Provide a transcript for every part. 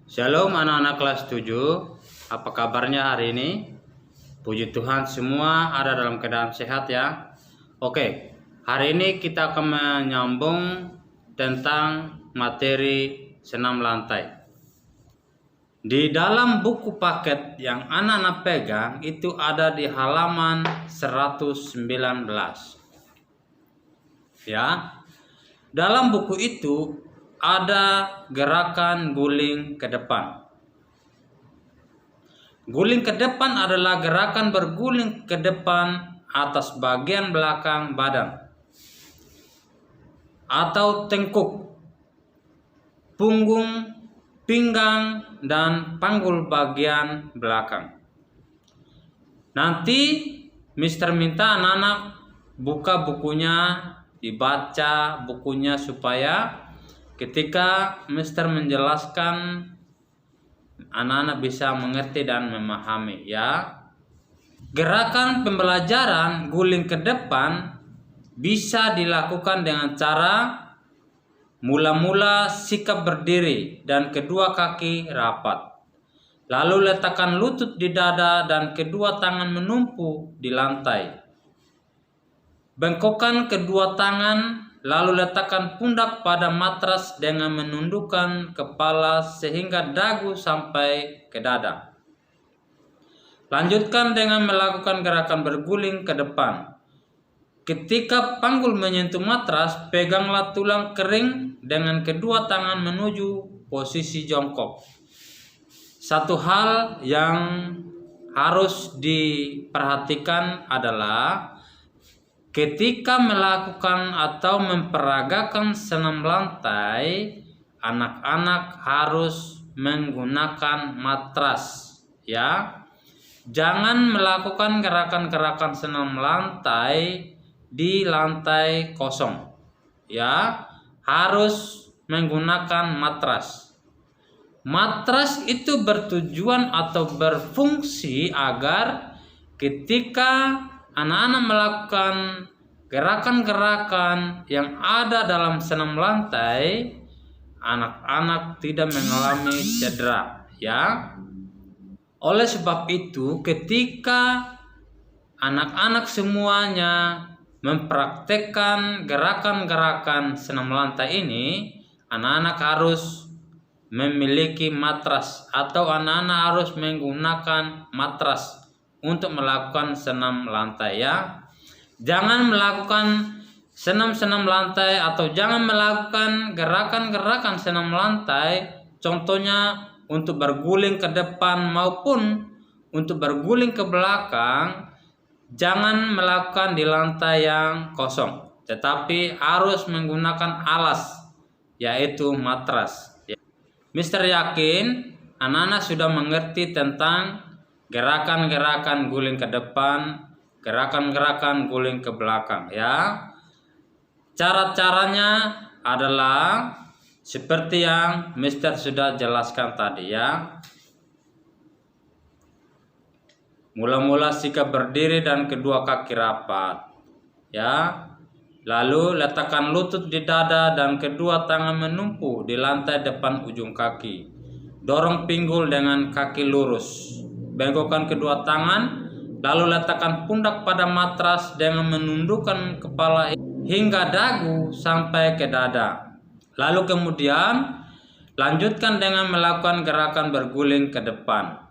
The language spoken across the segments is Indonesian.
Shalom anak-anak kelas 7. Apa kabarnya hari ini? Puji Tuhan semua ada dalam keadaan sehat ya. Oke, hari ini kita akan menyambung tentang materi senam lantai. Di dalam buku paket yang anak-anak pegang itu ada di halaman 119. Ya. Dalam buku itu ada gerakan guling ke depan. Guling ke depan adalah gerakan berguling ke depan atas bagian belakang badan atau tengkuk, punggung, pinggang, dan panggul bagian belakang. Nanti Mister minta anak-anak buka bukunya, dibaca bukunya supaya ketika Mister menjelaskan, anak-anak bisa mengerti dan memahami ya. Gerakan pembelajaran guling ke depan bisa dilakukan dengan cara mula-mula sikap berdiri dan kedua kaki rapat. Lalu letakkan lutut di dada dan kedua tangan menumpu di lantai. Bengkokkan kedua tangan, lalu letakkan pundak pada matras dengan menundukkan kepala sehingga dagu sampai ke dada. Lanjutkan dengan melakukan gerakan berguling ke depan. Ketika panggul menyentuh matras, peganglah tulang kering dengan kedua tangan menuju posisi jongkok. Satu hal yang harus diperhatikan adalah ketika melakukan atau memperagakan senam lantai, anak-anak harus menggunakan matras ya. Jangan melakukan gerakan-gerakan senam lantai di lantai kosong ya. Harus menggunakan matras. Matras itu bertujuan atau berfungsi agar ketika anak-anak melakukan gerakan-gerakan yang ada dalam senam lantai, anak-anak tidak mengalami cedera ya. Oleh sebab itu, ketika anak-anak semuanya mempraktekkan gerakan-gerakan senam lantai ini, anak-anak harus memiliki matras atau anak-anak harus menggunakan matras untuk melakukan senam lantai ya. Jangan melakukan senam-senam lantai atau jangan melakukan gerakan-gerakan senam lantai, contohnya untuk berguling ke depan maupun untuk berguling ke belakang, jangan melakukan di lantai yang kosong, tetapi harus menggunakan alas, yaitu matras. Mister yakin anak-anak sudah mengerti tentang gerakan-gerakan guling ke depan, gerakan-gerakan guling ke belakang ya. Cara-caranya adalah seperti yang Mister sudah jelaskan tadi ya. Mula-mula sikap berdiri dan kedua kaki rapat ya. Lalu letakkan lutut di dada dan kedua tangan menumpu di lantai depan ujung kaki. Dorong pinggul dengan kaki lurus. Bengkokkan kedua tangan, lalu letakkan pundak pada matras dengan menundukkan kepala hingga dagu sampai ke dada. Lalu kemudian lanjutkan dengan melakukan gerakan berguling ke depan.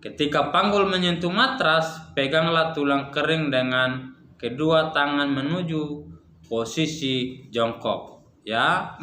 Ketika panggul menyentuh matras, peganglah tulang kering dengan kedua tangan menuju posisi jongkok ya.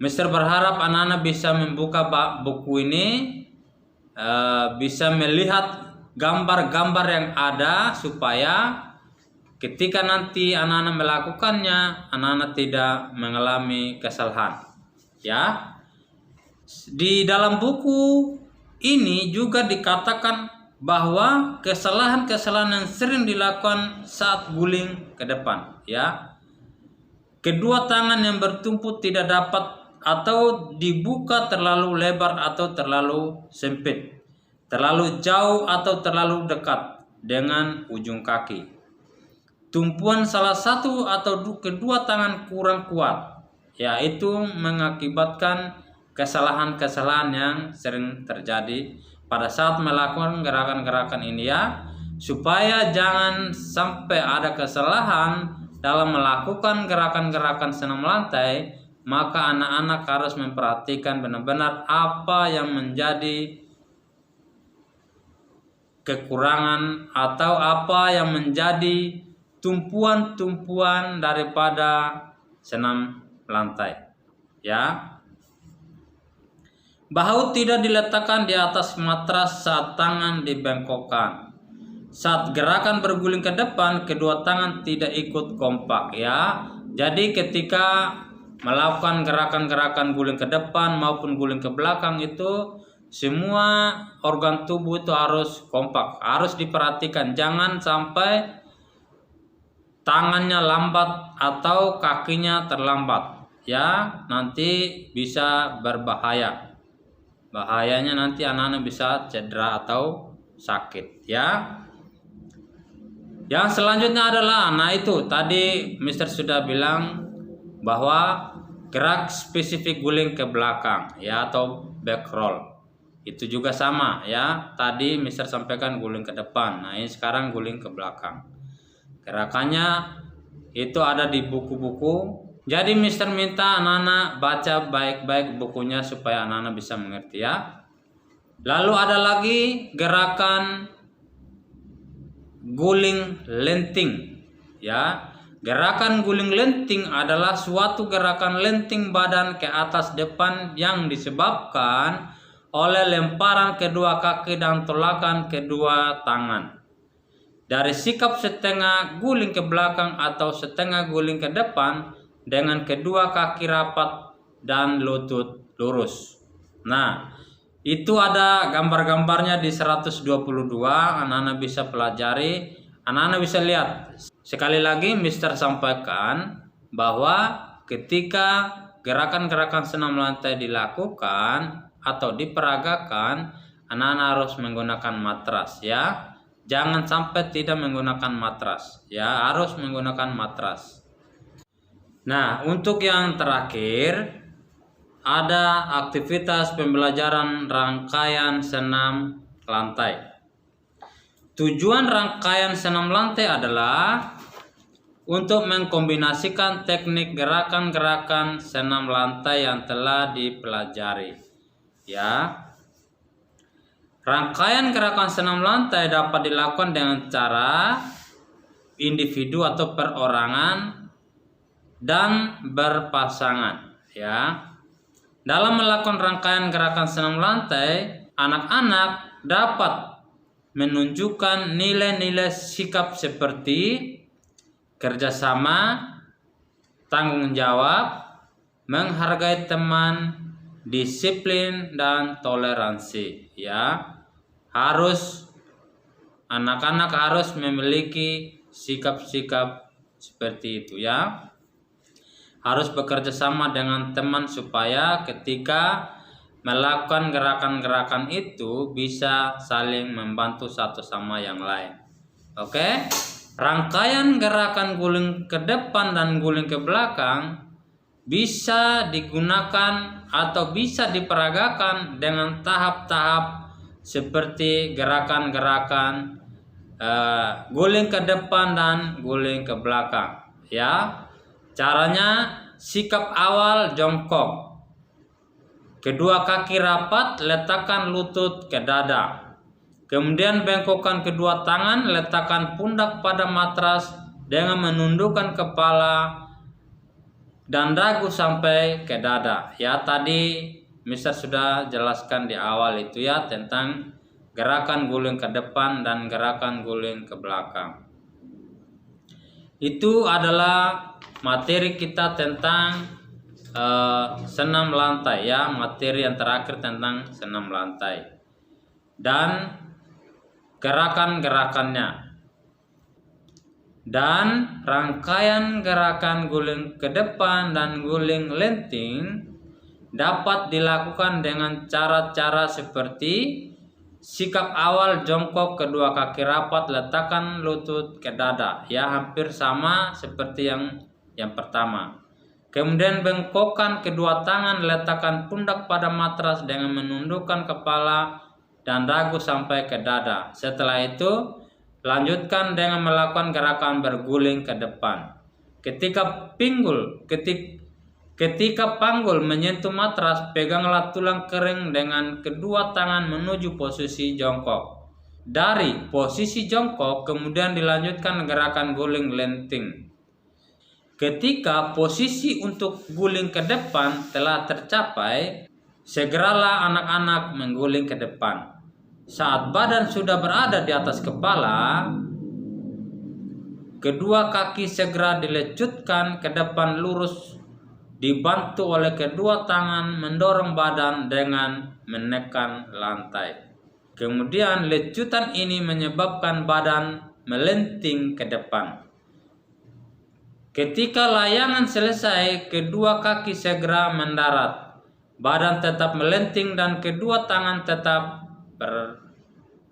Mister berharap anak-anak bisa membuka buku ini, bisa melihat gambar-gambar yang ada supaya ketika nanti anak-anak melakukannya, anak-anak tidak mengalami kesalahan ya. Di dalam buku ini juga dikatakan bahwa kesalahan-kesalahan yang sering dilakukan saat guling ke depan ya. Kedua tangan yang bertumpu tidak dapat atau dibuka terlalu lebar atau terlalu sempit, terlalu jauh atau terlalu dekat dengan ujung kaki. Tumpuan salah satu atau kedua tangan kurang kuat Ya, itu mengakibatkan kesalahan-kesalahan yang sering terjadi pada saat melakukan gerakan-gerakan ini ya. Supaya jangan sampai ada kesalahan dalam melakukan gerakan-gerakan senam lantai, maka anak-anak harus memperhatikan benar-benar apa yang menjadi kekurangan atau apa yang menjadi tumpuan-tumpuan daripada senam lantai. Ya. Bahu tidak diletakkan di atas matras saat tangan dibengkokkan. Saat gerakan berguling ke depan, kedua tangan tidak ikut kompak ya. Jadi ketika melakukan gerakan-gerakan guling ke depan maupun guling ke belakang itu semua organ tubuh itu harus kompak, harus diperhatikan. Jangan sampai tangannya lambat atau kakinya terlambat ya, nanti bisa berbahaya. Bahayanya nanti anak-anak bisa cedera atau sakit ya. Yang selanjutnya adalah, nah itu tadi Mister sudah bilang bahwa gerak spesifik guling ke belakang ya atau back roll. Itu juga sama ya. Tadi Mister sampaikan guling ke depan. Nah, ini sekarang guling ke belakang. Gerakannya itu ada di buku-buku. Jadi Mister minta anak-anak baca baik-baik bukunya supaya anak-anak bisa mengerti ya. Lalu ada lagi gerakan guling lenting ya. Gerakan guling lenting adalah suatu gerakan lenting badan ke atas depan yang disebabkan oleh lemparan kedua kaki dan tolakan kedua tangan. Dari sikap setengah guling ke belakang atau setengah guling ke depan dengan kedua kaki rapat dan lutut lurus. Nah, itu ada gambar-gambarnya di 122, anak-anak bisa pelajari, anak-anak bisa lihat. Sekali lagi Mister sampaikan bahwa ketika gerakan-gerakan senam lantai dilakukan atau diperagakan, anak-anak harus menggunakan matras ya. Jangan sampai tidak menggunakan matras ya, harus menggunakan matras. Nah, untuk yang terakhir ada aktivitas pembelajaran rangkaian senam lantai. Tujuan rangkaian senam lantai adalah untuk mengkombinasikan teknik gerakan-gerakan senam lantai yang telah dipelajari. Ya. Rangkaian gerakan senam lantai dapat dilakukan dengan cara individu atau perorangan dan berpasangan, ya. Dalam melakukan rangkaian gerakan senam lantai, anak-anak dapat menunjukkan nilai-nilai sikap seperti kerjasama, tanggung jawab, menghargai teman, disiplin, dan toleransi. Ya, anak-anak harus memiliki sikap-sikap seperti itu ya. Harus bekerja sama dengan teman supaya ketika melakukan gerakan-gerakan itu bisa saling membantu satu sama yang lain. Oke? Rangkaian gerakan guling ke depan dan guling ke belakang bisa digunakan atau bisa diperagakan dengan tahap-tahap seperti gerakan-gerakan guling ke depan dan guling ke belakang. Ya. Caranya, sikap awal jongkok. Kedua kaki rapat, letakkan lutut ke dada. Kemudian bengkokkan kedua tangan, letakkan pundak pada matras dengan menundukkan kepala dan dagu sampai ke dada. Ya, tadi Mister sudah jelaskan di awal itu ya tentang gerakan guling ke depan dan gerakan guling ke belakang. Itu adalah materi kita tentang senam lantai ya, materi yang terakhir tentang senam lantai dan gerakan-gerakannya. Dan rangkaian gerakan guling ke depan dan guling lenting dapat dilakukan dengan cara-cara seperti sikap awal jongkok, kedua kaki rapat, letakkan lutut ke dada. Ya, hampir sama seperti yang pertama. Kemudian bengkokkan kedua tangan, letakkan pundak pada matras dengan menundukkan kepala dan dagu sampai ke dada. Setelah itu, lanjutkan dengan melakukan gerakan berguling ke depan. Ketika panggul menyentuh matras, peganglah tulang kering dengan kedua tangan menuju posisi jongkok. Dari posisi jongkok, kemudian dilanjutkan gerakan guling lenting. Ketika posisi untuk guling ke depan telah tercapai, segeralah anak-anak mengguling ke depan. Saat badan sudah berada di atas kepala, kedua kaki segera dilecutkan ke depan lurus, dibantu oleh kedua tangan mendorong badan dengan menekan lantai. Kemudian lecutan ini menyebabkan badan melenting ke depan. Ketika layangan selesai, kedua kaki segera mendarat. Badan tetap melenting dan kedua tangan tetap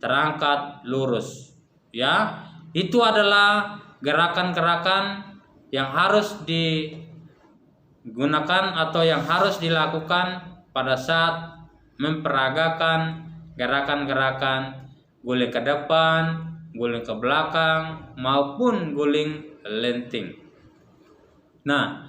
terangkat lurus. Ya, itu adalah gerakan-gerakan yang harus digunakan atau yang harus dilakukan pada saat memperagakan gerakan-gerakan guling ke depan, guling ke belakang, maupun guling lenting. Nah,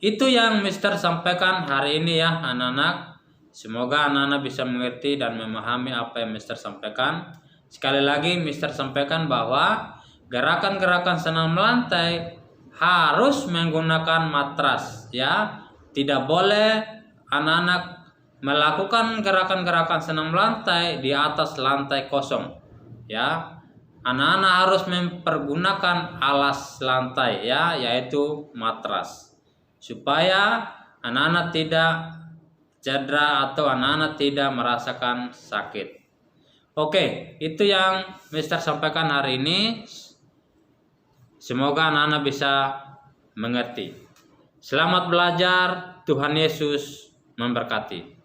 itu yang Mister sampaikan hari ini ya anak-anak. Semoga anak-anak bisa mengerti dan memahami apa yang Mister sampaikan. Sekali lagi Mister sampaikan bahwa gerakan-gerakan senam lantai harus menggunakan matras ya. Tidak boleh anak-anak melakukan gerakan-gerakan senam lantai di atas lantai kosong ya. Anak-anak harus mempergunakan alas lantai ya, yaitu matras, supaya anak-anak tidak cedera atau anak-anak tidak merasakan sakit. Oke, itu yang Mister sampaikan hari ini. Semoga anak-anak bisa mengerti. Selamat belajar, Tuhan Yesus memberkati.